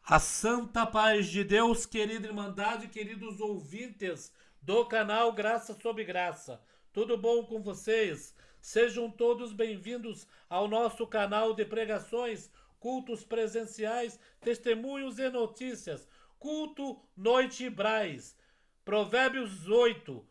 A santa paz de Deus, querida Irmandade, queridos ouvintes do canal Graça sobre Graça. Tudo bom com vocês? Sejam todos bem-vindos ao nosso canal de pregações, cultos presenciais, testemunhos e notícias. Culto Noite Braz. Provérbios 8.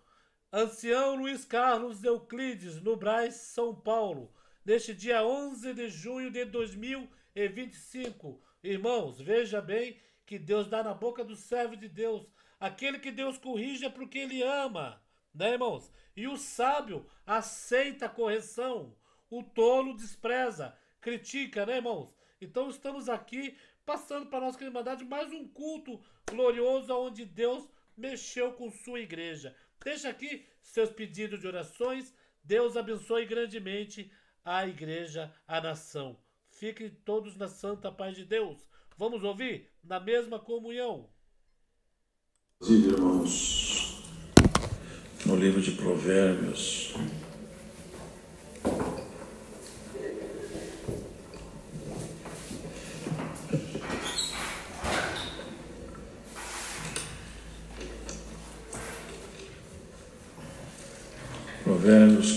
Ancião Luiz Carlos Euclides, no Braz, São Paulo, neste dia 11 de junho de 2025. Irmãos, veja bem que Deus dá na boca do servo de Deus. Aquele que Deus corrige é porque Ele ama, né, irmãos? E o sábio aceita a correção, o tolo despreza, critica, né, irmãos? Então estamos aqui passando para a nossa Irmandade mais um culto glorioso onde Deus mexeu com sua igreja. Deixa aqui seus pedidos de orações. Deus abençoe grandemente a igreja, a nação. Fiquem todos na santa paz de Deus. Vamos ouvir? Na mesma comunhão. Irmãos, no livro de Provérbios,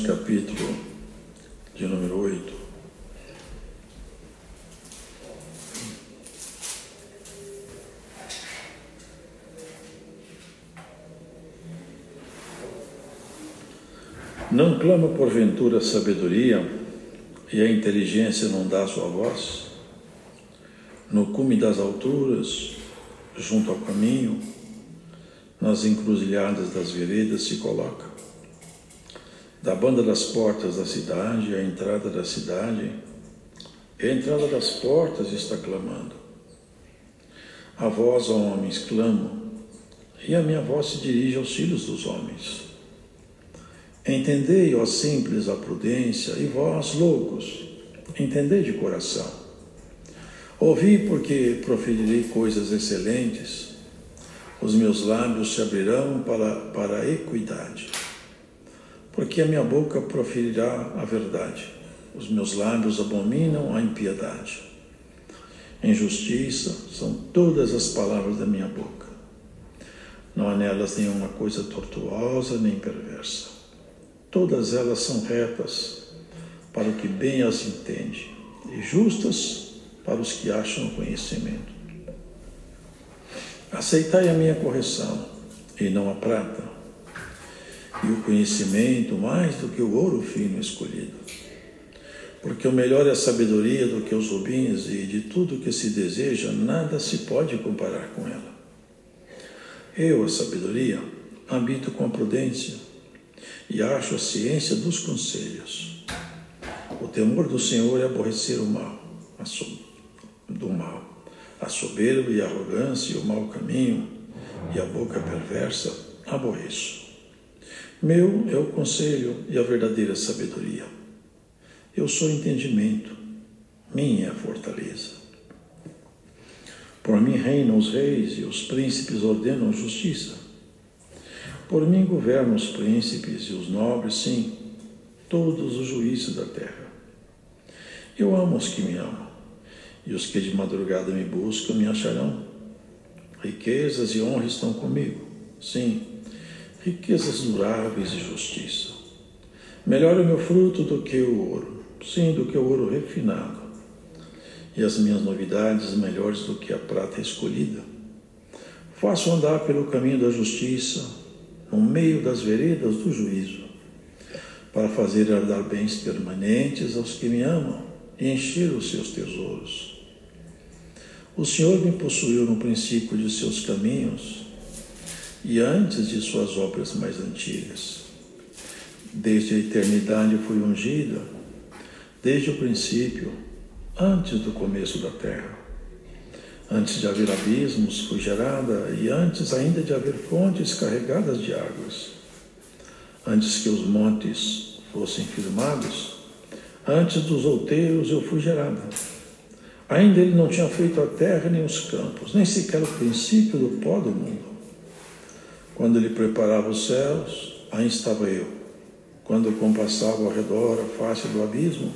capítulo de número 8. Não clama porventura a sabedoria, e a inteligência não dá sua voz? No cume das alturas, junto ao caminho, nas encruzilhadas das veredas se coloca. Da banda das portas da cidade, a entrada da cidade, e a entrada das portas está clamando. A voz, ó homens, clamo, e a minha voz se dirige aos filhos dos homens. Entendei, ó simples, a prudência, e vós, loucos, entendei de coração. Ouvi, porque proferirei coisas excelentes, os meus lábios se abrirão para a equidade. Porque a minha boca proferirá a verdade, os meus lábios abominam a impiedade. Injustiça são todas as palavras da minha boca. Não há nelas nenhuma coisa tortuosa nem perversa. Todas elas são retas para o que bem as entende, e justas para os que acham conhecimento. Aceitai a minha correção, e não a prata, e o conhecimento mais do que o ouro fino escolhido. Porque o melhor é a sabedoria do que os rubins, e de tudo que se deseja, nada se pode comparar com ela. Eu, a sabedoria, habito com a prudência, e acho a ciência dos conselhos. O temor do Senhor é aborrecer o mal, a soberba e a arrogância e o mau caminho, e a boca perversa aborreço. Meu é o conselho e a verdadeira sabedoria. Eu sou entendimento, minha é a fortaleza. Por mim reinam os reis, e os príncipes ordenam justiça. Por mim governam os príncipes e os nobres, sim, todos os juízes da terra. Eu amo os que me amam, e os que de madrugada me buscam me acharão. Riquezas e honra estão comigo, sim, riquezas duráveis e justiça. Melhor é o meu fruto do que o ouro, sim, do que o ouro refinado, e as minhas novidades melhores do que a prata escolhida. Faço andar pelo caminho da justiça, no meio das veredas do juízo, para fazer herdar bens permanentes aos que me amam e encher os seus tesouros. O Senhor me possuiu no princípio de seus caminhos e antes de suas obras mais antigas. Desde a eternidade fui ungida, desde o princípio, antes do começo da terra. Antes de haver abismos, fui gerada, e antes ainda de haver fontes carregadas de águas. Antes que os montes fossem firmados, antes dos outeiros eu fui gerada. Ainda ele não tinha feito a terra nem os campos, nem sequer o princípio do pó do mundo. Quando ele preparava os céus, aí estava eu. Quando compassava ao redor a face do abismo,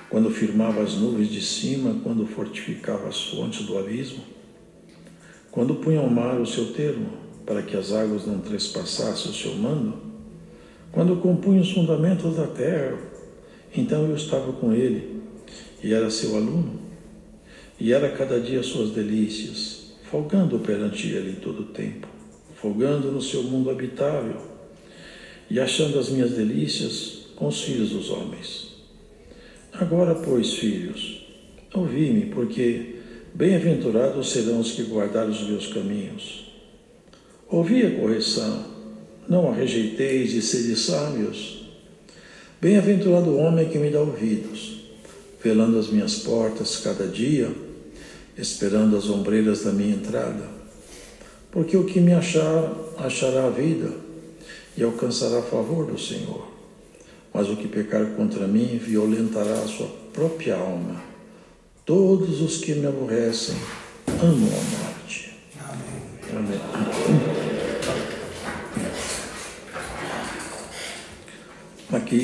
quando firmava as nuvens de cima, quando fortificava as fontes do abismo, quando punha ao mar o seu termo, para que as águas não trespassassem o seu mando, quando compunha os fundamentos da terra, então eu estava com ele, e era seu aluno, e era cada dia suas delícias, folgando perante ele em todo o tempo, folgando no seu mundo habitável, e achando as minhas delícias com os filhos dos homens. Agora, pois, filhos, ouvi-me, porque bem-aventurados serão os que guardarem os meus caminhos. Ouvi a correção, não a rejeiteis e sede sábios. Bem-aventurado o homem que me dá ouvidos, velando as minhas portas cada dia, esperando as ombreiras da minha entrada. Porque o que me achar, achará a vida e alcançará favor do Senhor. Mas o que pecar contra mim violentará a sua própria alma. Todos os que me aborrecem amam a morte. Amém. Aqui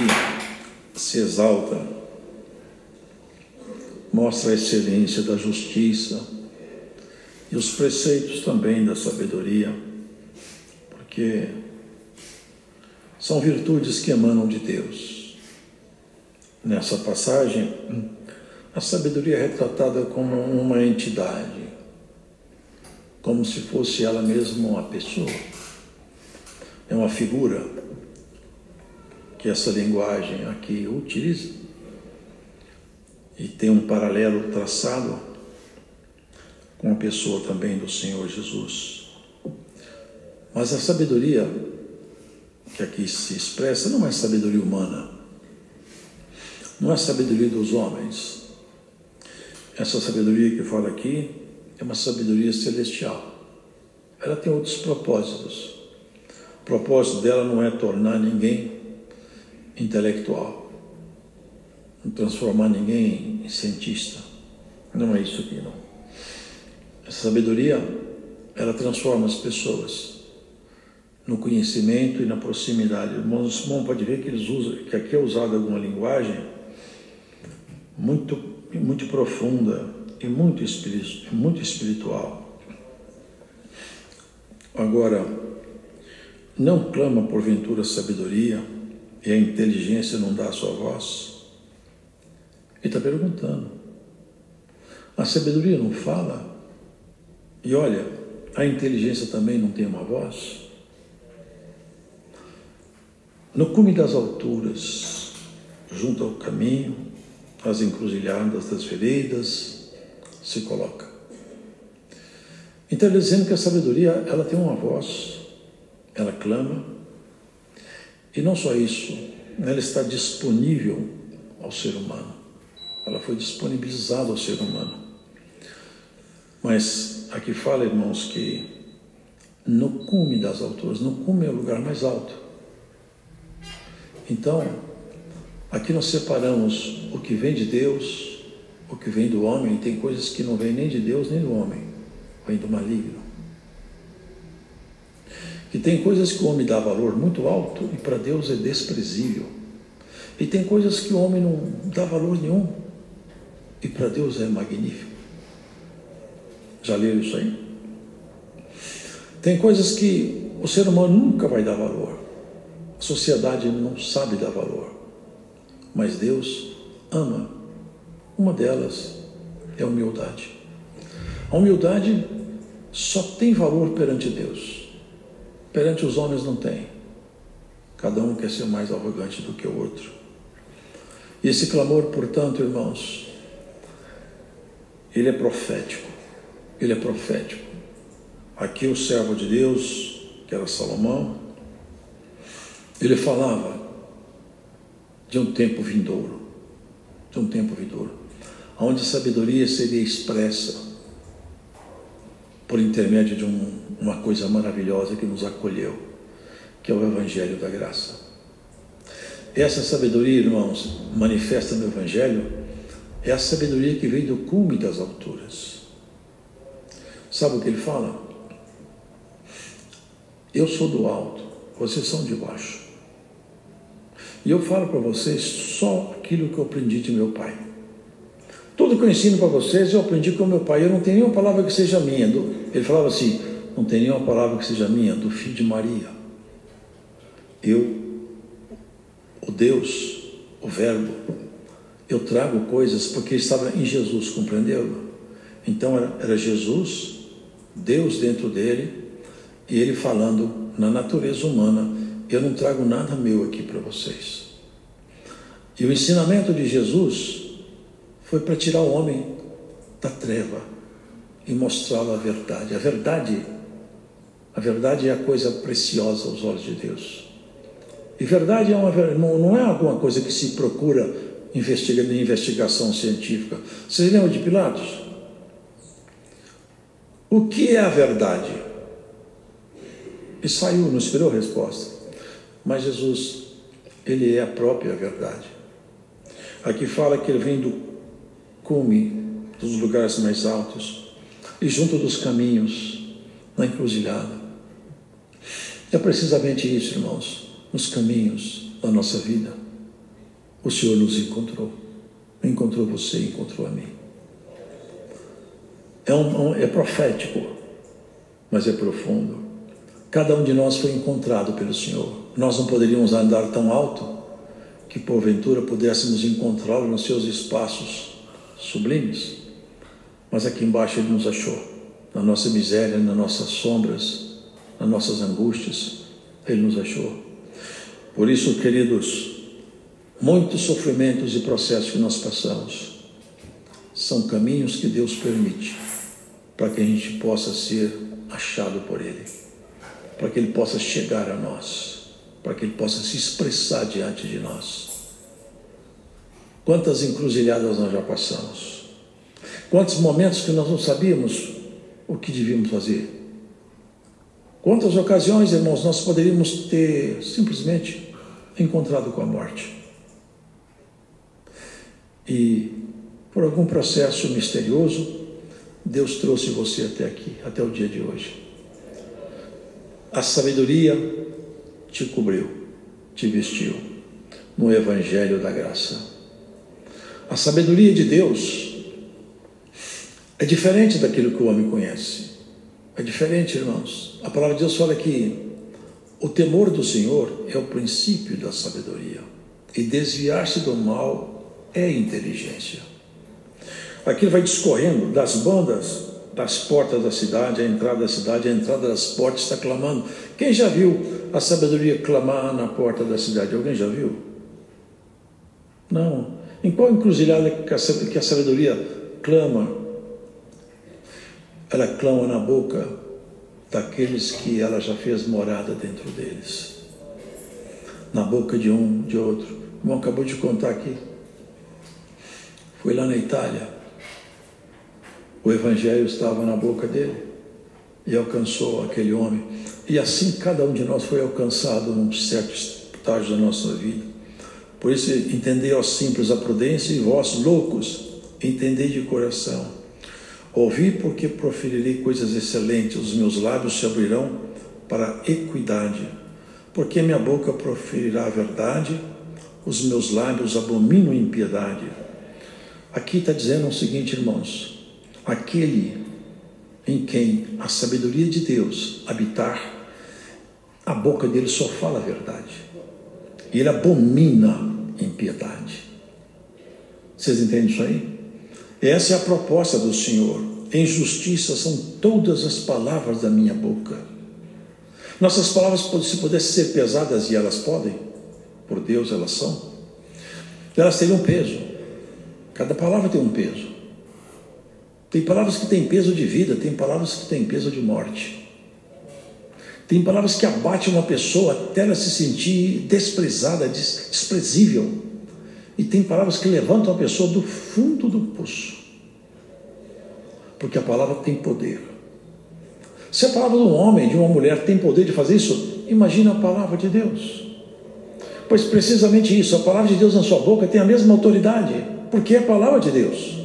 se exalta, mostra a excelência da justiça e os preceitos também da sabedoria, porque são virtudes que emanam de Deus. Nessa passagem, a sabedoria é retratada como uma entidade, como se fosse ela mesma uma pessoa. É uma figura que essa linguagem aqui utiliza e tem um paralelo traçado com a pessoa também do Senhor Jesus. Mas a sabedoria que aqui se expressa não é sabedoria humana, não é sabedoria dos homens. Essa sabedoria que fala aqui é uma sabedoria celestial. Ela tem outros propósitos. O propósito dela não é tornar ninguém intelectual, não transformar ninguém em cientista. Não é isso aqui, não. Essa sabedoria, ela transforma as pessoas no conhecimento e na proximidade. O irmão Simão pode ver que aqui é usada alguma linguagem muito profunda e muito espiritual. Agora, não clama porventura sabedoria e a inteligência não dá a sua voz? Ele está perguntando. A sabedoria não fala? E olha, a inteligência também não tem uma voz? No cume das alturas, junto ao caminho, às encruzilhadas das veredas, se coloca. Então ele dizendo que a sabedoria, ela tem uma voz, ela clama, e não só isso, ela está disponível ao ser humano. Ela foi disponibilizada ao ser humano. Mas aqui fala, irmãos, que no cume das alturas, no cume é o lugar mais alto. Então, aqui nós separamos o que vem de Deus, o que vem do homem. Tem coisas que não vêm nem de Deus nem do homem, vem do maligno. E tem coisas que o homem dá valor muito alto e para Deus é desprezível. E tem coisas que o homem não dá valor nenhum e para Deus é magnífico. Já leram isso aí? Tem coisas que o ser humano nunca vai dar valor. A sociedade não sabe dar valor. Mas Deus ama. Uma delas é a humildade. A humildade só tem valor perante Deus. Perante os homens não tem. Cada um quer ser mais arrogante do que o outro. E esse clamor, portanto, irmãos, ele é profético. Ele é profético. Aqui o servo de Deus, que era Salomão, ele falava de um tempo vindouro, onde a sabedoria seria expressa por intermédio de uma coisa maravilhosa que nos acolheu, que é o Evangelho da Graça. Essa sabedoria, irmãos, manifesta no Evangelho, é a sabedoria que vem do cume das alturas. Sabe o que ele fala? Eu sou do alto, vocês são de baixo. E eu falo para vocês só aquilo que eu aprendi de meu pai. Tudo que eu ensino para vocês, eu aprendi com meu pai. Eu não tenho nenhuma palavra que seja minha. Ele falava assim, não tem nenhuma palavra que seja minha, do filho de Maria. Eu, o Deus, o Verbo, eu trago coisas porque estava em Jesus, compreendeu? Então era Jesus, Deus dentro dele, e ele falando na natureza humana. Eu não trago nada meu aqui para vocês. E o ensinamento de Jesus foi para tirar o homem da treva e mostrá-lo a verdade. A verdade é a coisa preciosa aos olhos de Deus. E verdade não é alguma coisa que se procura em investigação científica. Vocês lembram de Pilatos? O que é a verdade? E saiu, não esperou a resposta. Mas Jesus, ele é a própria verdade. Aqui fala que ele vem do cume, dos lugares mais altos, e junto dos caminhos, na encruzilhada. É precisamente isso, irmãos, nos caminhos da nossa vida. O Senhor nos encontrou você, encontrou a mim. É profético, mas é profundo. Cada um de nós foi encontrado pelo Senhor. Nós não poderíamos andar tão alto que porventura pudéssemos encontrá-lo nos seus espaços sublimes, mas aqui embaixo ele nos achou, na nossa miséria, nas nossas sombras, nas nossas angústias, ele nos achou. Por isso, queridos, muitos sofrimentos e processos que nós passamos são caminhos que Deus permite para que a gente possa ser achado por Ele, para que Ele possa chegar a nós, para que Ele possa se expressar diante de nós. Quantas encruzilhadas nós já passamos, quantos momentos que nós não sabíamos o que devíamos fazer, quantas ocasiões, irmãos, nós poderíamos ter simplesmente encontrado com a morte. E por algum processo misterioso, Deus trouxe você até aqui, até o dia de hoje. A sabedoria te cobriu, te vestiu no Evangelho da Graça. A sabedoria de Deus é diferente daquilo que o homem conhece. É diferente, irmãos. A palavra de Deus fala que o temor do Senhor é o princípio da sabedoria. E desviar-se do mal é inteligência. Aquilo vai discorrendo das bandas, das portas da cidade, a entrada da cidade, a entrada das portas, está clamando. Quem já viu a sabedoria clamar na porta da cidade? Alguém já viu? Não. Em qual encruzilhada que a sabedoria clama? Ela clama na boca daqueles que ela já fez morada dentro deles. Na boca de um, de outro. O irmão acabou de contar aqui. Foi lá na Itália. O Evangelho estava na boca dele e alcançou aquele homem. E assim cada um de nós foi alcançado num certo estágio da nossa vida. Por isso, entendei, ó simples, a prudência, e vós, loucos, entendei de coração. Ouvi, porque proferirei coisas excelentes, os meus lábios se abrirão para a equidade. Porque minha boca proferirá a verdade, os meus lábios abominam impiedade. Aqui está dizendo o seguinte, irmãos: aquele em quem a sabedoria de Deus habitar, a boca dele só fala a verdade. E ele abomina impiedade. Vocês entendem isso aí? Essa é a proposta do Senhor. Em justiça são todas as palavras da minha boca. Nossas palavras, se pudessem ser pesadas, e elas podem, por Deus elas são, elas teriam peso. Cada palavra tem um peso. Tem palavras que têm peso de vida, tem palavras que têm peso de morte. Tem palavras que abatem uma pessoa até ela se sentir desprezada, desprezível. E tem palavras que levantam a pessoa do fundo do poço. Porque a palavra tem poder. Se a palavra de um homem, de uma mulher tem poder de fazer isso, imagina a palavra de Deus. Pois precisamente isso, a palavra de Deus na sua boca tem a mesma autoridade, porque é a palavra de Deus.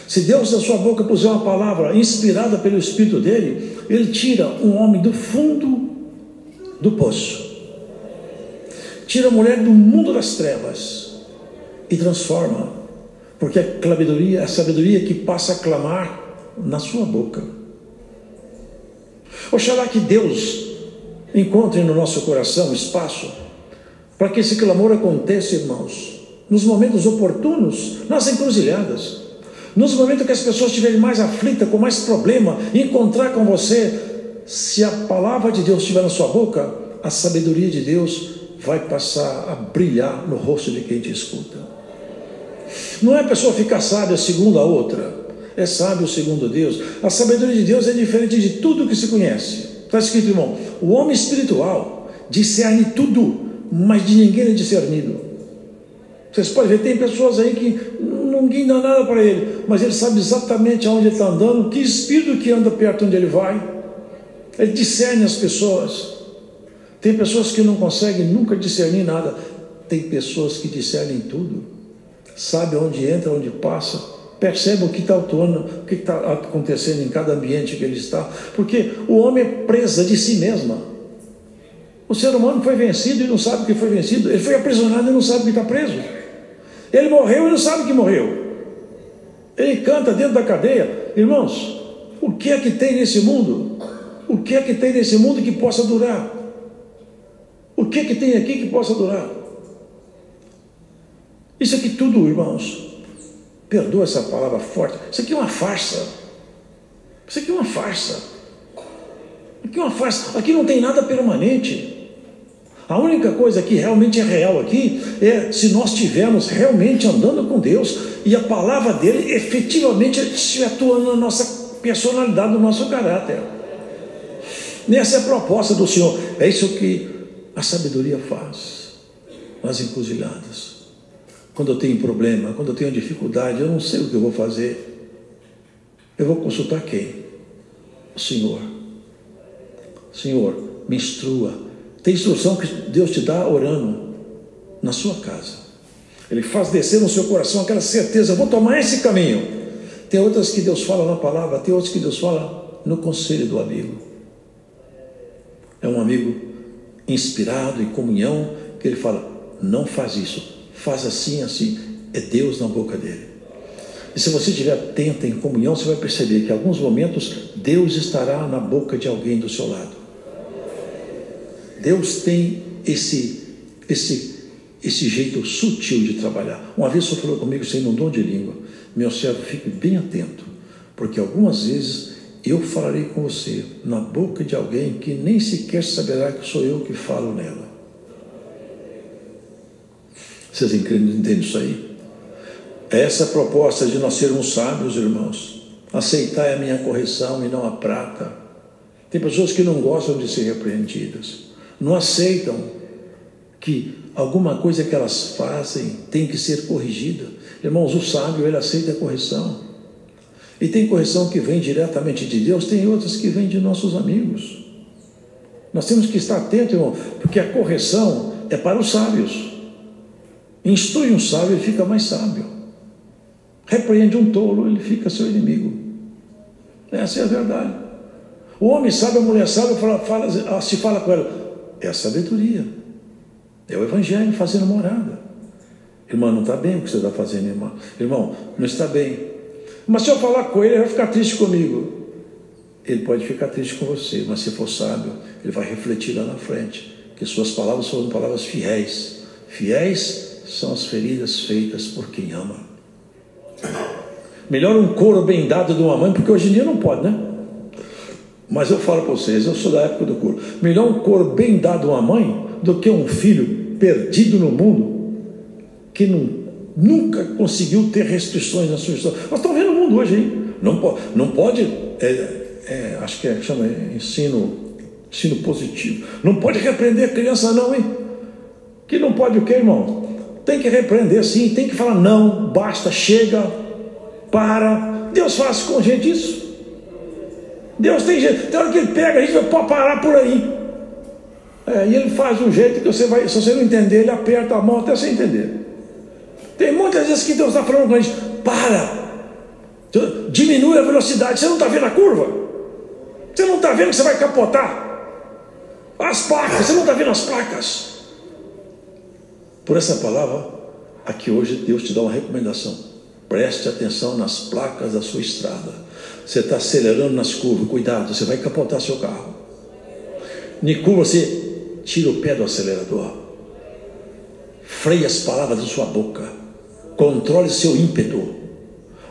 Se Deus na sua boca puser uma palavra inspirada pelo Espírito dele, ele tira um homem do fundo do poço, tira a mulher do mundo das trevas e transforma, porque é a sabedoria que passa a clamar na sua boca. Oxalá que Deus encontre no nosso coração espaço para que esse clamor aconteça, irmãos, nos momentos oportunos, nas encruzilhadas, nos momentos que as pessoas estiverem mais aflitas, com mais problema, encontrar com você. Se a palavra de Deus estiver na sua boca, a sabedoria de Deus vai passar a brilhar no rosto de quem te escuta. Não é a pessoa ficar sábia segundo a outra, é sábio segundo Deus. A sabedoria de Deus é diferente de tudo que se conhece. Está escrito, irmão, o homem espiritual discerne tudo, mas de ninguém é discernido. Vocês podem ver, tem pessoas aí que ninguém dá nada para ele, mas ele sabe exatamente aonde ele está andando, que espírito que anda perto onde ele vai. Ele discerne as pessoas. Tem pessoas que não conseguem nunca discernir nada. Tem pessoas que discernem tudo. Sabe onde entra, onde passa. Percebe o que está atuando, o que está acontecendo em cada ambiente que ele está. Porque o homem é presa de si mesmo. O ser humano foi vencido e não sabe o que foi vencido. Ele foi aprisionado e não sabe que está preso. Ele morreu e não sabe que morreu. Ele canta dentro da cadeia. Irmãos, o que é que tem nesse mundo? O que é que tem nesse mundo que possa durar? O que é que tem aqui que possa durar? Isso aqui tudo, irmãos, perdoa essa palavra forte, isso aqui é uma farsa. Isso aqui é uma farsa. Aqui é uma farsa. Aqui não tem nada permanente. A única coisa que realmente é real aqui é se nós estivermos realmente andando com Deus e a palavra dele efetivamente estiver atuando na nossa personalidade, no nosso caráter. Essa é a proposta do Senhor. É isso que a sabedoria faz nas encruzilhadas. Quando eu tenho problema, quando eu tenho dificuldade, eu não sei o que eu vou fazer. Eu vou consultar quem? O Senhor. Senhor, me instrua. Tem instrução que Deus te dá orando na sua casa. Ele faz descer no seu coração aquela certeza, eu vou tomar esse caminho. Tem outras que Deus fala na palavra, tem outras que Deus fala no conselho do amigo. É um amigo inspirado, em comunhão, que ele fala, não faz isso, faz assim, assim. É Deus na boca dele. E se você estiver atento em comunhão, você vai perceber que em alguns momentos Deus estará na boca de alguém do seu lado. Deus tem esse jeito sutil de trabalhar. Uma vez o Senhor falou comigo sem um dom de língua, meu servo, fique bem atento, porque algumas vezes eu falarei com você na boca de alguém que nem sequer saberá que sou eu que falo nela. Vocês entendem isso aí? Essa é a proposta de nós sermos sábios, irmãos. Aceitar a minha correção e não a prata. Tem pessoas que não gostam de ser repreendidas. Não aceitam que alguma coisa que elas fazem tem que ser corrigida. Irmãos, o sábio, ele aceita a correção. E tem correção que vem diretamente de Deus, tem outras que vêm de nossos amigos. Nós temos que estar atentos, irmão, porque a correção é para os sábios. Instrui um sábio, ele fica mais sábio. Repreende um tolo, ele fica seu inimigo. Essa é a verdade. O homem sábio, a mulher sábia, se fala com ela. É a sabedoria. É o evangelho fazendo morada. Irmão, não está bem o que você está fazendo, irmão. Irmão, não está bem. Mas se eu falar com ele vai ficar triste comigo. Ele pode ficar triste com você, mas se for sábio, ele vai refletir lá na frente, que suas palavras foram palavras fiéis. Fiéis são as feridas feitas por quem ama. Melhor um couro bem dado de uma mãe, porque hoje em dia não pode, né? Mas eu falo para vocês, eu sou da época do couro. Melhor um couro bem dado a uma mãe do que um filho perdido no mundo que nunca conseguiu ter restrições na sua história. Nós estamos vendo o mundo hoje, hein? Não pode acho que chama ensino positivo. Não pode repreender a criança não, hein? Que não pode o quê, irmão? Tem que repreender sim, tem que falar não, basta, chega, para. Deus faz com gente isso. Deus tem jeito, tem hora que ele pega, a gente vai parar por aí. E ele faz um jeito que você vai, se você não entender, ele aperta a mão até você entender. Tem muitas vezes que Deus está falando com a gente, para, diminui a velocidade, você não está vendo a curva? Você não está vendo que você vai capotar? As placas, você não está vendo as placas? Por essa palavra, aqui hoje Deus te dá uma recomendação. Preste atenção nas placas da sua estrada. Você está acelerando nas curvas, cuidado, você vai capotar seu carro. Em curva você tira o pé do acelerador. Freie as palavras da sua boca. Controle seu ímpeto.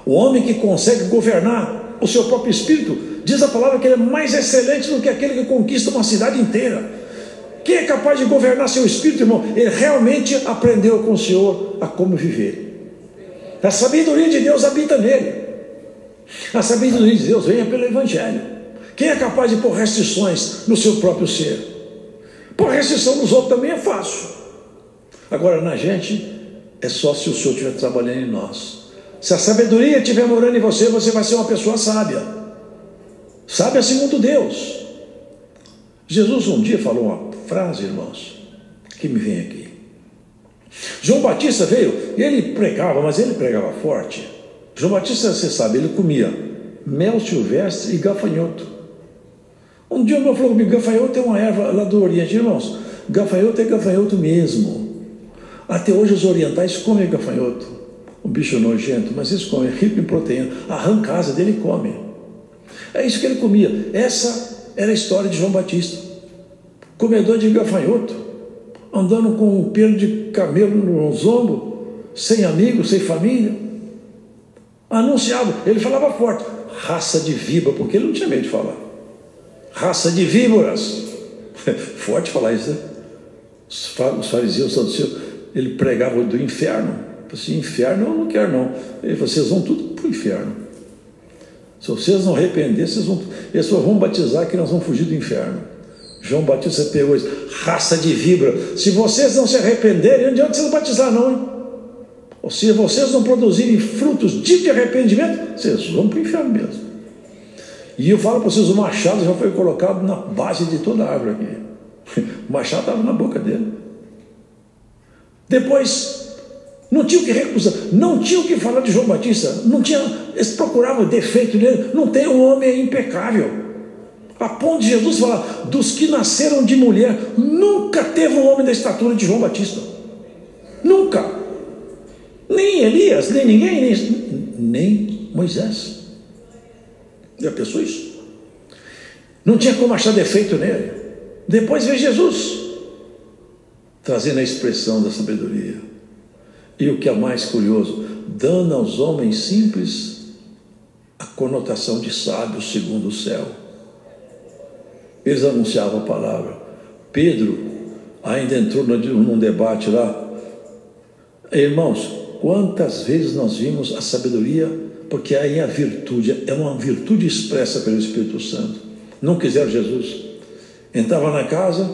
O homem que consegue governar o seu próprio espírito, diz a palavra que ele é mais excelente do que aquele que conquista uma cidade inteira. Quem é capaz de governar seu espírito, irmão? Ele realmente aprendeu com o Senhor a como viver. A sabedoria de Deus habita nele. A sabedoria de Deus vem pelo Evangelho. Quem é capaz de pôr restrições no seu próprio ser? Pôr restrição nos outros também é fácil. Agora, na gente, é só se o Senhor estiver trabalhando em nós. Se a sabedoria estiver morando em você, você vai ser uma pessoa sábia. Sábia segundo Deus. Jesus um dia falou uma frase, irmãos, que me vem aqui. João Batista veio e ele pregava, mas ele pregava forte. João Batista, você sabe, ele comia mel silvestre e gafanhoto. Um dia o meu falou comigo, gafanhoto é uma erva lá do Oriente. Irmãos, gafanhoto é gafanhoto mesmo. Até hoje os orientais comem gafanhoto. Um bicho nojento, mas eles comem, rico em proteína. Arranca a asa dele e come. É isso que ele comia. Essa era a história de João Batista. Comedor de gafanhoto, andando com um pelo de camelo nos ombros, sem amigos, sem família. Anunciava, ele falava forte, raça de víbora, porque ele não tinha medo de falar. Raça de víboras. Forte falar isso, né? Os fariseus, os saduceus, ele pregava do inferno. Assim, inferno eu não quero não. Ele falou, vocês vão tudo para o inferno. Se vocês não arrepender, eles vão batizar que nós vamos fugir do inferno. João Batista pegou isso, raça de víbora. Se vocês não se arrependerem, não adianta vocês batizar não, hein? Ou se vocês não produzirem frutos de arrependimento, vocês vão para o inferno mesmo. E eu falo para vocês, o machado já foi colocado na base de toda a árvore aqui. O machado estava na boca dele. Depois, não tinha o que recusar, não tinha o que falar de João Batista, não tinha, eles procuravam defeito nele, não tem, um homem impecável. A ponto de Jesus falar, dos que nasceram de mulher, nunca teve um homem da estatura de João Batista. Nunca. Nem Elias, nem ninguém, nem Moisés. Já pensou isso? Não tinha como achar defeito nele. Depois veio Jesus, trazendo a expressão da sabedoria. E o que é mais curioso, dando aos homens simples a conotação de sábios segundo o céu. Eles anunciavam a palavra. Pedro ainda entrou num debate lá. Irmãos, quantas vezes nós vimos a sabedoria, porque aí a virtude, é uma virtude expressa pelo Espírito Santo. Não quiseram Jesus. Entrava na casa,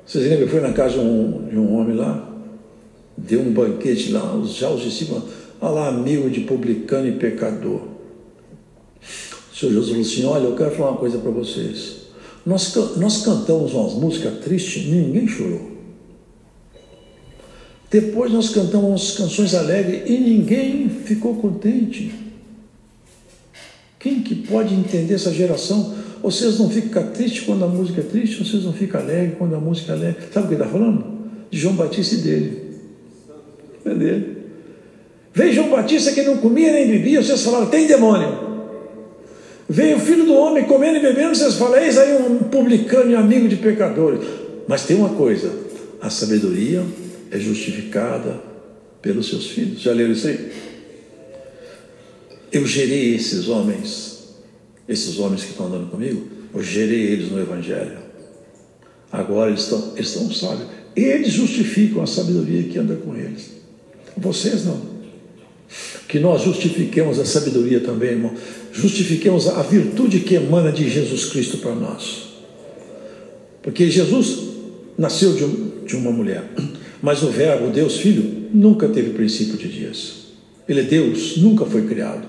vocês lembram, foi na casa de um homem lá, deu um banquete lá, já os discípulos, olha lá, amigo de publicano e pecador. O Senhor Jesus falou assim, olha, eu quero falar uma coisa para vocês. Nós cantamos umas músicas tristes, ninguém chorou. Depois nós cantamos umas canções alegres e ninguém ficou contente. Quem que pode entender essa geração? Vocês não ficam tristes quando a música é triste, vocês não ficam alegres quando a música é alegre. Sabe o que ele está falando? De João Batista e dele. É dele. Veio João Batista que não comia nem bebia, vocês falaram, tem demônio. Veio o filho do homem comendo e bebendo, vocês falam, eis aí um publicano e amigo de pecadores. Mas tem uma coisa, a sabedoria é justificada pelos seus filhos. Já leram isso aí? Eu gerei esses homens que estão andando comigo, eu gerei eles no Evangelho. Agora eles estão sábios. Eles justificam a sabedoria que anda com eles. Vocês não. Que nós justifiquemos a sabedoria também, irmão. Justifiquemos a virtude que emana de Jesus Cristo para nós. Porque Jesus nasceu de uma mulher, mas o Verbo, Deus Filho, nunca teve princípio de dias. Ele é Deus, nunca foi criado.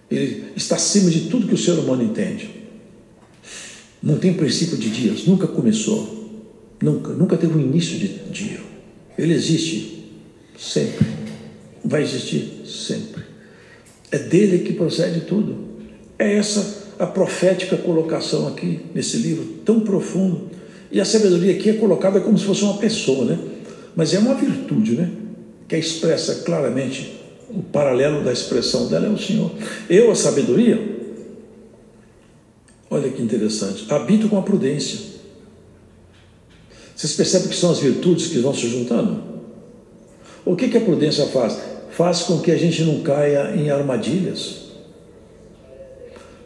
Ele está acima de tudo que o ser humano entende. Não tem princípio de dias, nunca começou. Nunca teve um início de dia. Ele existe sempre. Vai existir sempre. É dele que procede tudo. É essa a profética colocação aqui nesse livro tão profundo. E a sabedoria aqui é colocada como se fosse uma pessoa, né? Mas é uma virtude, né? Que expressa claramente O paralelo da expressão dela é o Senhor. Eu, a sabedoria, olha que interessante, habito com a prudência. Vocês percebem que são as virtudes que vão se juntando? O que a prudência faz? Faz com que a gente não caia em armadilhas.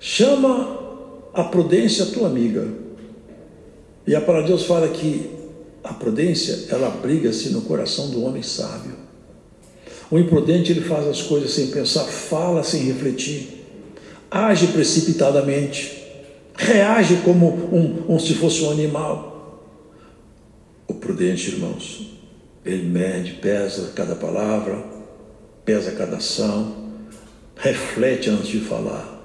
Chama a prudência tua amiga. E a palavra de Deus fala que a prudência, ela abriga-se no coração do homem sábio. O imprudente, ele faz as coisas sem pensar, fala sem refletir, age precipitadamente, reage como se fosse um animal. O prudente, irmãos, ele mede, pesa cada palavra, pesa cada ação, reflete antes de falar,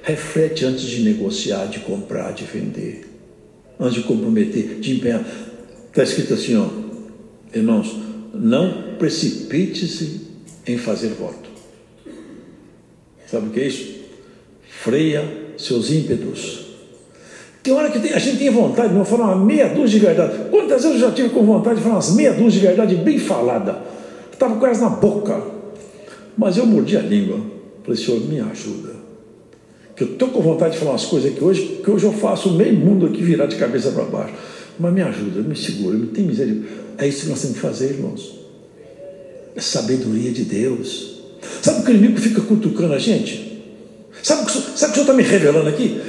reflete antes de negociar, de comprar, de vender, antes de comprometer, de empenhar. Está escrito assim, ó, irmãos, não precipite-se em fazer voto. Sabe o que é isso? Freia seus ímpetos. Tem hora que a gente tem vontade de falar uma meia dúzia de verdade. Quantas vezes eu já tive com vontade de falar umas meia dúzia de verdade bem falada? Estava quase na boca. Mas eu mordi a língua. Falei, Senhor, me ajuda. Que eu estou com vontade de falar umas coisas aqui hoje, que hoje eu faço meio mundo aqui virar de cabeça para baixo. Mas me ajuda, me segura, me tem miséria. É isso que nós temos que fazer, irmãos. É sabedoria de Deus. Sabe o que o inimigo fica cutucando a gente? Sabe o que o Senhor está me revelando aqui?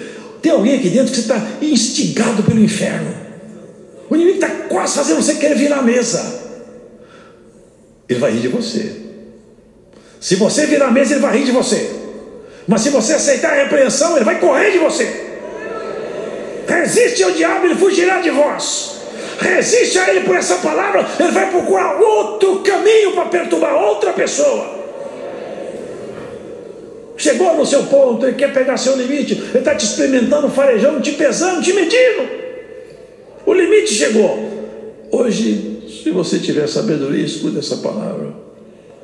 Tem alguém aqui dentro que você está instigado pelo inferno. O inimigo está quase fazendo você querer virar a mesa. Ele vai rir de você. Se você virar a mesa, ele vai rir de você. Mas se você aceitar a repreensão, ele vai correr de você. Resiste ao diabo, ele fugirá de vós. Resiste a ele por essa palavra, ele vai procurar outro caminho para perturbar outra pessoa. Chegou no seu ponto, ele quer pegar seu limite, ele está te experimentando, farejando, te pesando, te medindo. O limite chegou. Hoje, se você tiver sabedoria, escuta essa palavra.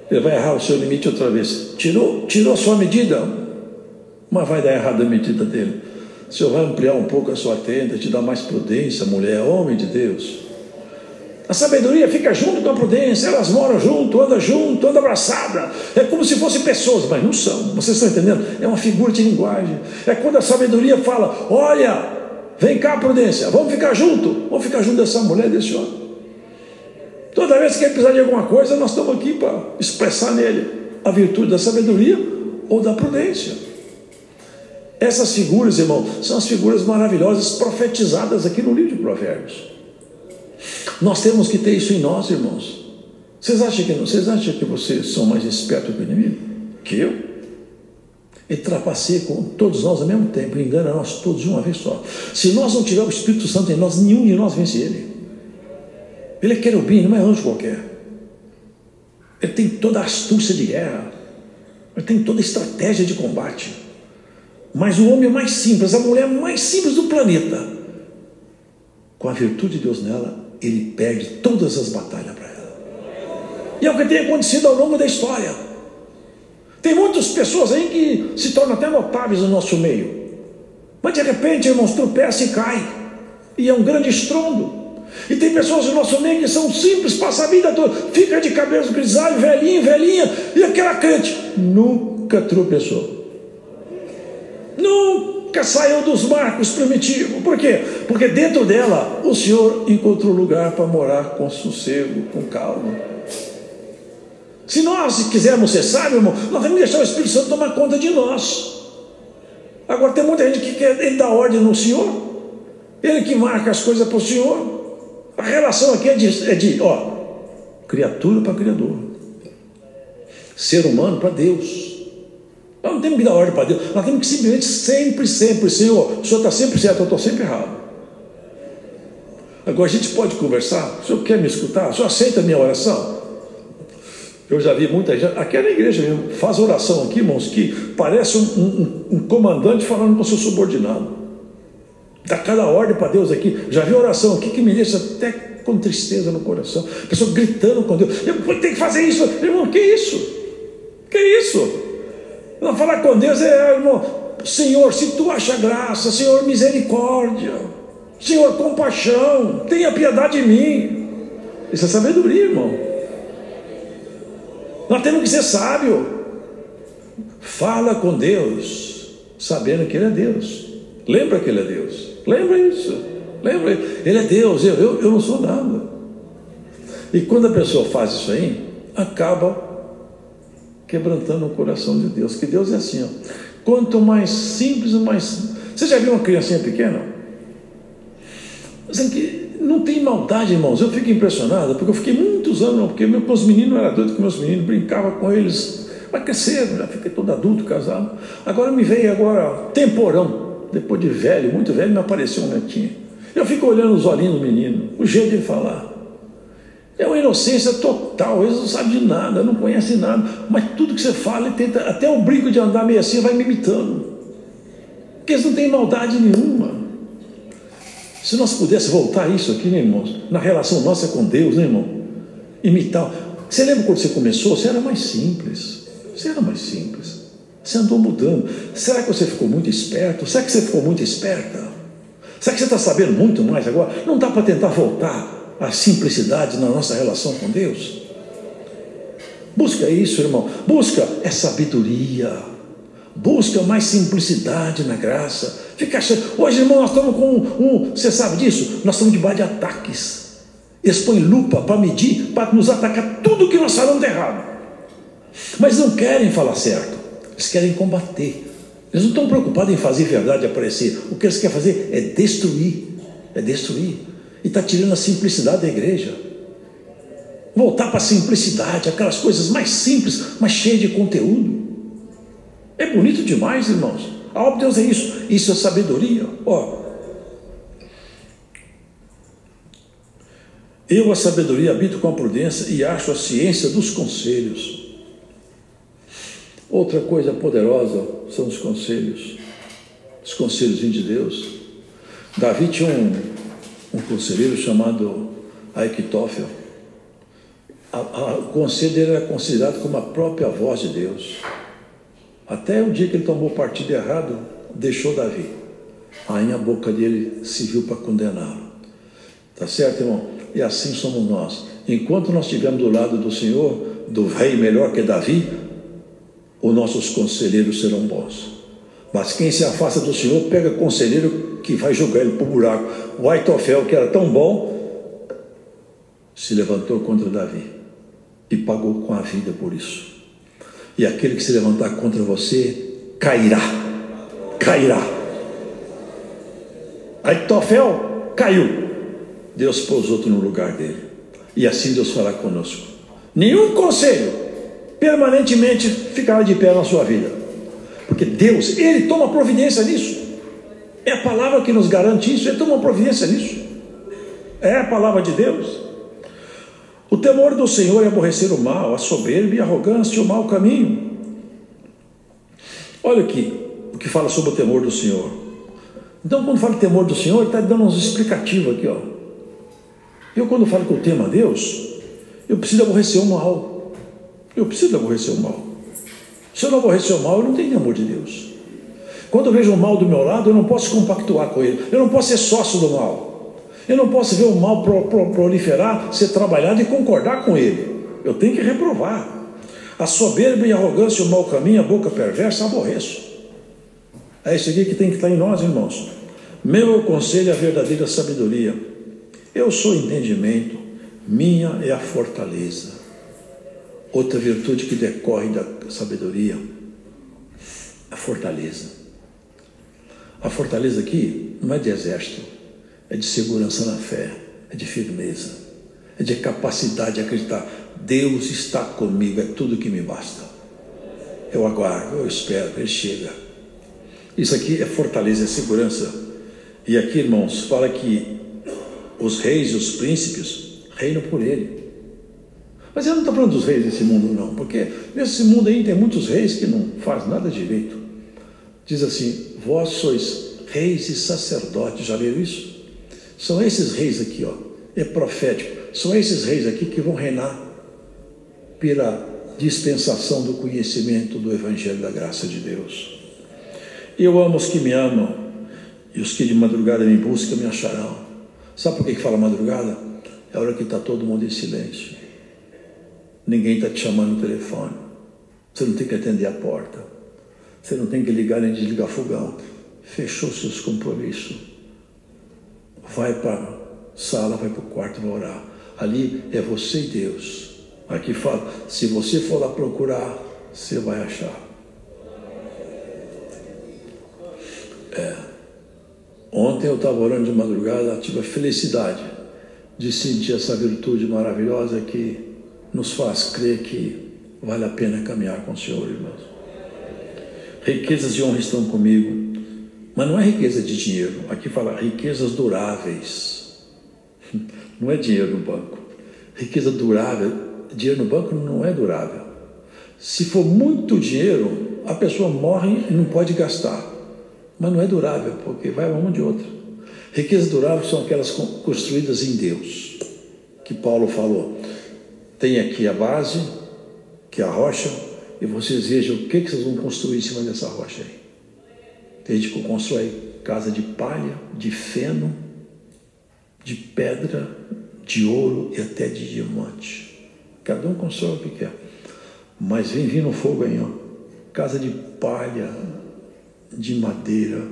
Ele vai errar o seu limite outra vez. Tirou a sua medida, mas vai dar errado a medida dele. O Senhor vai ampliar um pouco a sua tenda, te dar mais prudência, mulher, homem de Deus. A sabedoria fica junto com a prudência, elas moram junto, andam abraçada. É como se fossem pessoas, mas não são. Vocês estão entendendo? É uma figura de linguagem. É quando a sabedoria fala, olha, vem cá, prudência, vamos ficar junto dessa mulher, desse homem. Toda vez que ele precisar de alguma coisa, nós estamos aqui para expressar nele a virtude da sabedoria ou da prudência. Essas figuras, irmão, são as figuras maravilhosas profetizadas aqui no livro de Provérbios. Nós temos que ter isso em nós, irmãos. Vocês acham que vocês são mais espertos que o inimigo? Que eu? Ele trapaceia com todos nós ao mesmo tempo, engana nós todos de uma vez só. Se nós não tivermos o Espírito Santo em nós, nenhum de nós vence ele. Ele é querubim, não é anjo qualquer. Ele tem toda a astúcia de guerra. Ele tem toda a estratégia de combate. Mas o homem mais simples, a mulher mais simples do planeta, com a virtude de Deus nela, ele perde todas as batalhas para ela. E é o que tem acontecido ao longo da história. Tem muitas pessoas aí que se tornam até notáveis no nosso meio. Mas de repente, irmãos, tropeça e cai. E é um grande estrondo. E tem pessoas no nosso meio que são simples, passam a vida toda, fica de cabeça grisalho, velhinha, e aquela crente nunca tropeçou. Nunca saiu dos marcos primitivos. Por quê? Porque dentro dela o Senhor encontrou lugar para morar com sossego, com calma. Se nós quisermos ser sábios, irmão, nós temos que deixar o Espírito Santo tomar conta de nós. Agora tem muita gente que quer ele dar ordem no Senhor, ele que marca as coisas para o Senhor. A relação aqui é de criatura para criador, ser humano para Deus. Nós não temos que dar ordem para Deus, nós temos que simplesmente sempre, Senhor, o Senhor está sempre certo, eu estou sempre errado. Agora a gente pode conversar, o Senhor quer me escutar? O Senhor aceita a minha oração? Eu já vi muita gente, aqui é na igreja mesmo, faz oração aqui, irmãos, que parece um comandante falando com o seu subordinado. Dá cada ordem para Deus aqui. Já vi oração aqui que me deixa até com tristeza no coração. A pessoa gritando com Deus, eu tenho que fazer isso. Irmão, que isso? Que isso? Não falar com Deus irmão, Senhor, se tu acha graça, Senhor, misericórdia, Senhor, compaixão, tenha piedade de mim. Isso é sabedoria, irmão. Nós temos que ser sábio. Fala com Deus, sabendo que Ele é Deus. Lembra que Ele é Deus. Lembra isso. Lembra, Ele é Deus, eu não sou nada. E quando a pessoa faz isso aí, acaba quebrantando o coração de Deus. Que Deus é assim, ó. Quanto mais simples, mais... Você já viu uma criancinha pequena? Assim, que não tem maldade, irmãos. Eu fico impressionado, porque eu fiquei muitos anos, porque meus meninos eram doidos com meus meninos, brincava com eles, mas cresceram, já fiquei todo adulto, casado. Agora me veio temporão, depois de velho, muito velho, me apareceu um netinho. Eu fico olhando os olhinhos do menino, o jeito de falar. É uma inocência total, eles não sabem de nada, não conhecem nada, mas tudo que você fala, ele tenta, até o brinco de andar meio assim, vai me imitando. Porque eles não têm maldade nenhuma. Se nós pudéssemos voltar isso aqui, né, irmãos? Na relação nossa com Deus, né, irmão? Imitar. Você lembra quando você começou? Você era mais simples. Você era mais simples. Você andou mudando. Será que você ficou muito esperto? Será que você ficou muito esperta? Será que você está sabendo muito mais agora? Não dá para tentar voltar à simplicidade na nossa relação com Deus? Busca isso, irmão. Busca sabedoria. Busca mais simplicidade na graça. Fica achando. Hoje, irmão, nós estamos com você sabe disso? Nós estamos debaixo de ataques. Eles põem lupa para medir, para nos atacar tudo que nós falamos de errado. Mas não querem falar certo. Eles querem combater. Eles não estão preocupados em fazer verdade aparecer. O que eles querem fazer é destruir. É destruir. E está tirando a simplicidade da igreja. Voltar para a simplicidade, aquelas coisas mais simples, mas cheias de conteúdo. É bonito demais, irmãos. A obra de Deus é isso. Isso é sabedoria. Ó, eu, a sabedoria, habito com a prudência e acho a ciência dos conselhos. Outra coisa poderosa são os conselhos. Os conselhos de Deus. Davi tinha um conselheiro chamado Aiquitófel. O conselho dele era considerado como a própria voz de Deus. Até o dia que ele tomou partido errado, deixou Davi. Aí a boca dele se viu para condená-lo. Tá certo, irmão? E assim somos nós. Enquanto nós estivermos do lado do Senhor, do rei melhor que Davi, os nossos conselheiros serão bons. Mas quem se afasta do Senhor, pega conselheiro que vai jogar ele para o buraco. O Aitofel, que era tão bom, se levantou contra Davi e pagou com a vida por isso. E aquele que se levantar contra você, cairá. Cairá. Aitofel caiu. Deus pôs outro no lugar dele. E assim Deus fará conosco. Nenhum conselho permanentemente ficará de pé na sua vida. Porque Deus, Ele toma providência nisso. É a palavra que nos garante isso. Ele toma providência nisso. É a palavra de Deus. O temor do Senhor é aborrecer o mal, a soberba e a arrogância e o mau caminho. Olha aqui o que fala sobre o temor do Senhor. Então, quando fala temor do Senhor, ele está dando uns explicativos aqui, ó. Eu, quando falo que eu temo a Deus, eu preciso aborrecer o mal. Eu preciso aborrecer o mal. Se eu não aborrecer o mal, eu não tenho temor de Deus. Quando eu vejo o mal do meu lado, eu não posso compactuar com ele. Eu não posso ser sócio do mal. Eu não posso ver o mal proliferar, ser trabalhado e concordar com ele. Eu tenho que reprovar. A soberba e a arrogância, o mau caminho, a boca perversa, aborreço. É isso aqui que tem que estar em nós, irmãos. Meu conselho é a verdadeira sabedoria. Eu sou entendimento, minha é a fortaleza. Outra virtude que decorre da sabedoria, a fortaleza. A fortaleza aqui não é de exército, é de segurança na fé, é de firmeza, é de capacidade de acreditar. Deus está comigo, é tudo que me basta. Eu aguardo, eu espero, Ele chega. Isso aqui é fortaleza, é segurança. E aqui, irmãos, fala que os reis e os príncipes reinam por Ele. Mas eu não estou falando dos reis desse mundo, não, porque nesse mundo aí tem muitos reis que não fazem nada direito. Diz assim: vós sois reis e sacerdotes. Já leram isso? São esses reis aqui, ó, é profético. São esses reis aqui que vão reinar pela dispensação do conhecimento do Evangelho da graça de Deus. Eu amo os que me amam, e os que de madrugada me buscam me acharão. Sabe por que fala madrugada? É a hora que está todo mundo em silêncio. Ninguém está te chamando no telefone. Você não tem que atender a porta. Você não tem que ligar nem desligar fogão. Fechou seus compromissos. Vai para a sala, vai para o quarto, vai orar. Ali é você e Deus. Aqui fala, se você for lá procurar, você vai achar. Ontem eu estava orando de madrugada, tive a felicidade de sentir essa virtude maravilhosa que nos faz crer que vale a pena caminhar com o Senhor, irmãos. Riquezas de honra estão comigo, mas não é riqueza de dinheiro. Aqui fala riquezas duráveis. Não é dinheiro no banco. Riqueza durável. Dinheiro no banco não é durável. Se for muito dinheiro, a pessoa morre e não pode gastar. Mas não é durável, porque vai a mão de outra. Riquezas duráveis são aquelas construídas em Deus, que Paulo falou. Tem aqui a base, que é a rocha, e vocês vejam o que vocês vão construir em cima dessa rocha aí. Tem gente que constrói casa de palha, de feno, de pedra, de ouro e até de diamante. Cada um constrói o que quer. Mas vem vindo fogo aí, ó. Casa de palha, de madeira,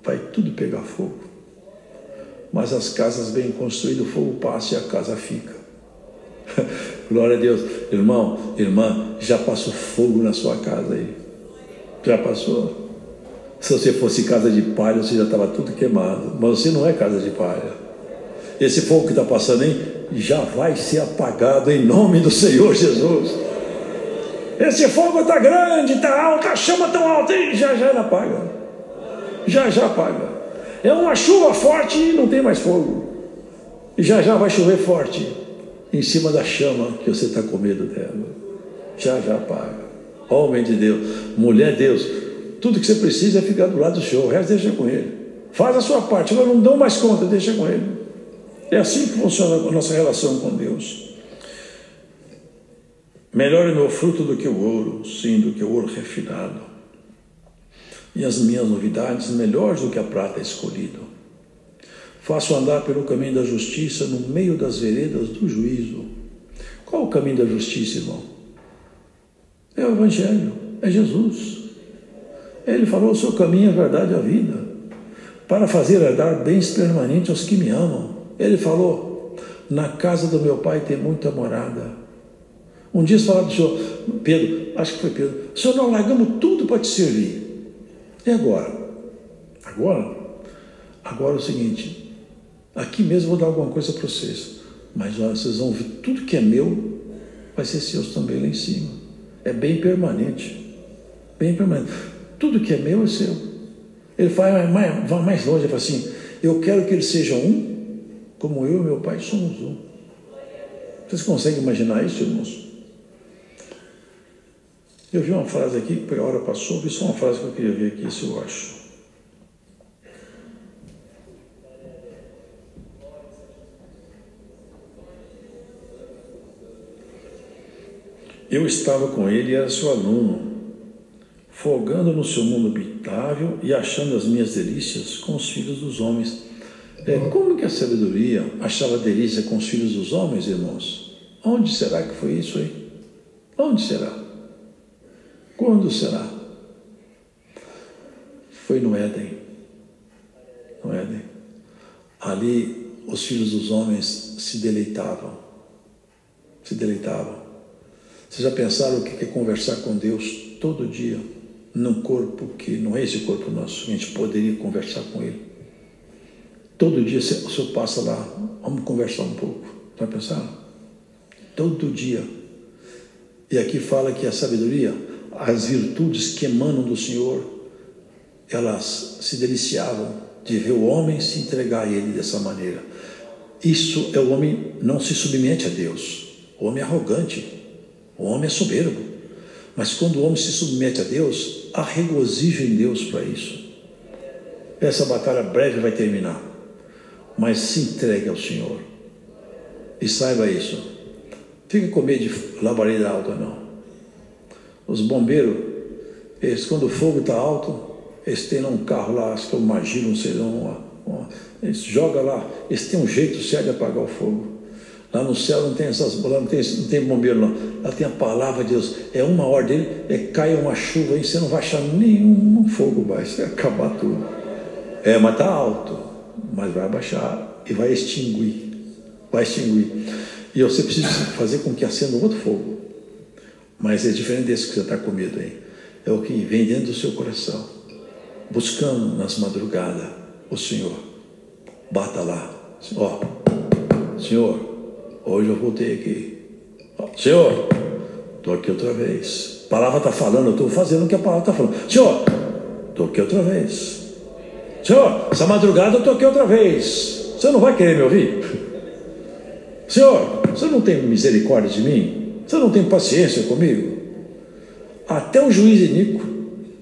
vai tudo pegar fogo. Mas as casas bem construídas, o fogo passa e a casa fica. Glória a Deus. Irmão, irmã, já passou fogo na sua casa aí? Já passou? Se você fosse casa de palha, você já estava tudo queimado. Mas você não é casa de palha. Esse fogo que está passando aí já vai ser apagado em nome do Senhor Jesus. Esse fogo está grande, está alto, a chama tão alta e já ele apaga. Já apaga. É uma chuva forte e não tem mais fogo. E já vai chover forte em cima da chama que você está com medo dela. Já apaga. Homem de Deus, mulher de Deus, tudo que você precisa é ficar do lado do Senhor. O resto deixa com Ele. Faz a sua parte. Agora não dão mais conta, deixa com Ele. É assim que funciona a nossa relação com Deus. Melhor é meu fruto do que o ouro, sim, do que o ouro refinado. E as minhas novidades melhores do que a prata escolhida. Faço andar pelo caminho da justiça no meio das veredas do juízo. Qual o caminho da justiça, irmão? É o Evangelho, é Jesus. Ele falou, o seu caminho é a verdade e a vida, para fazer herdar bens permanentes aos que me amam. Ele falou, na casa do meu pai tem muita morada. Um dia eles falaram do Senhor, Pedro, acho que foi Pedro, Senhor, nós largamos tudo para te servir. E agora? Agora é o seguinte, aqui mesmo eu vou dar alguma coisa para vocês, mas olha, vocês vão ver, tudo que é meu vai ser seus também lá em cima. É bem permanente. Bem permanente. Tudo que é meu é seu. Ele vai mais longe, ele fala assim, eu quero que eles sejam um, como eu e meu pai somos um. Vocês conseguem imaginar isso, irmãos? Eu vi uma frase aqui, porque a hora passou, vi só uma frase que eu queria ver aqui, se eu acho. Eu estava com ele e era seu aluno, folgando no seu mundo habitável e achando as minhas delícias com os filhos dos homens. Como que a sabedoria achava delícia com os filhos dos homens, irmãos? Onde será que foi isso aí? Onde será? Quando será? Foi no Éden. No Éden. Ali os filhos dos homens se deleitavam. Se deleitavam. Vocês já pensaram o que é conversar com Deus todo dia, num corpo que não é esse corpo nosso, a gente poderia conversar com Ele. Todo dia o senhor passa lá, vamos conversar um pouco. Já pensaram? Todo dia. E aqui fala que a sabedoria, as virtudes que emanam do Senhor, elas se deliciavam de ver o homem se entregar a Ele dessa maneira. Isso é o homem não se submete a Deus. O homem é arrogante. O homem é soberbo, mas quando o homem se submete a Deus, há regozijo em Deus para isso. Essa batalha breve vai terminar, mas se entregue ao Senhor e saiba isso. Fique com medo de labareda alta, não. Os bombeiros, eles, quando o fogo está alto, eles têm um carro lá, acho que é um Magiro, não sei, eles jogam lá, eles têm um jeito certo de apagar o fogo. Lá no céu não tem essas, lá não tem bombeiro não. Lá tem a palavra de Deus. É uma ordem dele, cai uma chuva aí, você não vai achar nenhum fogo mais, vai acabar tudo. Mas está alto, mas vai abaixar e vai extinguir. Vai extinguir. E você precisa fazer com que acenda outro fogo. Mas é diferente desse que você está com medo aí. É o que vem dentro do seu coração. Buscando nas madrugadas o Senhor. Bata lá. Senhor, hoje eu voltei aqui. Senhor, estou aqui outra vez. A palavra está falando, eu estou fazendo o que a palavra está falando. Senhor, estou aqui outra vez. Senhor, essa madrugada eu estou aqui outra vez. Você não vai querer me ouvir? Senhor, você não tem misericórdia de mim? Você não tem paciência comigo? Até o juiz iníquo,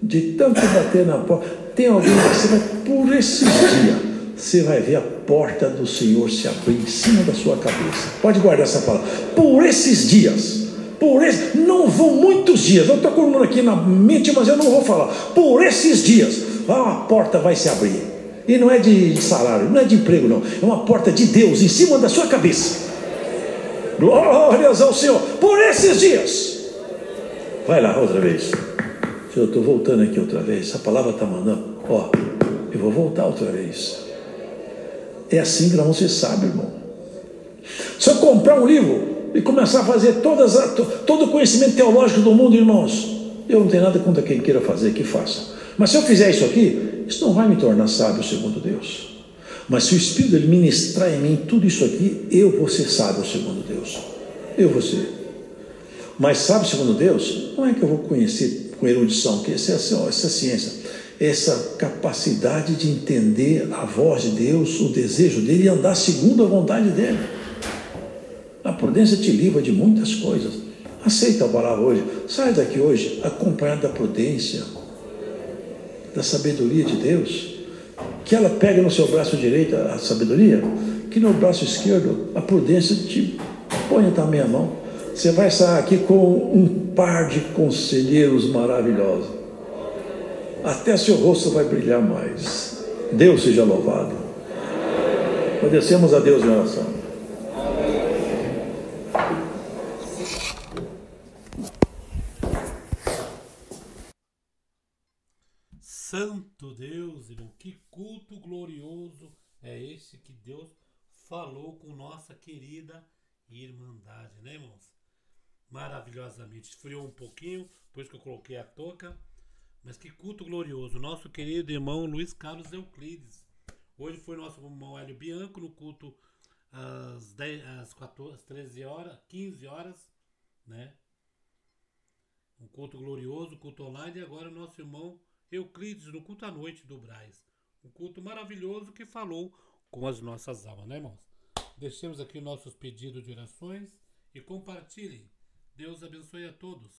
de tanto bater na porta, tem alguém que você vai, por esses dias, você vai ver a porta do Senhor se abrir em cima da sua cabeça. Pode guardar essa palavra. Por esses dias, não vão muitos dias, eu estou colocando aqui na mente, mas eu não vou falar. Por esses dias, a porta vai se abrir. E não é de salário, não é de emprego não, é uma porta de Deus em cima da sua cabeça. Glórias ao Senhor, por esses dias. Vai lá outra vez. Senhor, eu estou voltando aqui outra vez. A palavra está mandando. Eu vou voltar outra vez. É assim que nós vamos ser sábios, irmão. Se eu comprar um livro e começar a fazer todo o conhecimento teológico do mundo, irmãos, eu não tenho nada contra quem queira fazer, que faça. Mas se eu fizer isso aqui, isso não vai me tornar sábio segundo Deus. Mas se o Espírito dele ministrar em mim tudo isso aqui, eu vou ser sábio segundo Deus. Eu vou ser. Mas sábio segundo Deus, não é que eu vou conhecer com erudição, que essa ciência, essa capacidade de entender a voz de Deus, o desejo dele e andar segundo a vontade dele. A prudência te livra de muitas coisas. Aceita a palavra hoje. Sai daqui hoje acompanhado da prudência, da sabedoria de Deus. Que ela pegue no seu braço direito a sabedoria, que no braço esquerdo a prudência te ponha também a mão. Você vai sair aqui com um par de conselheiros maravilhosos. Até seu rosto vai brilhar mais. Deus seja louvado. Agradecemos a Deus em oração. Santo Deus, irmão, que culto glorioso é esse que Deus falou com nossa querida Irmandade, né, irmãos? Maravilhosamente. Esfriou um pouquinho, por isso que eu coloquei a touca. Mas que culto glorioso. Nosso querido irmão Luiz Carlos Euclides. Hoje foi nosso irmão Hélio Bianco no culto às 13 horas, 15 horas, né? Um culto glorioso, culto online. E agora o nosso irmão Euclides no culto à noite do Braz. Um culto maravilhoso que falou com as nossas almas, né, irmãos? Deixemos aqui nossos pedidos de orações e compartilhem. Deus abençoe a todos.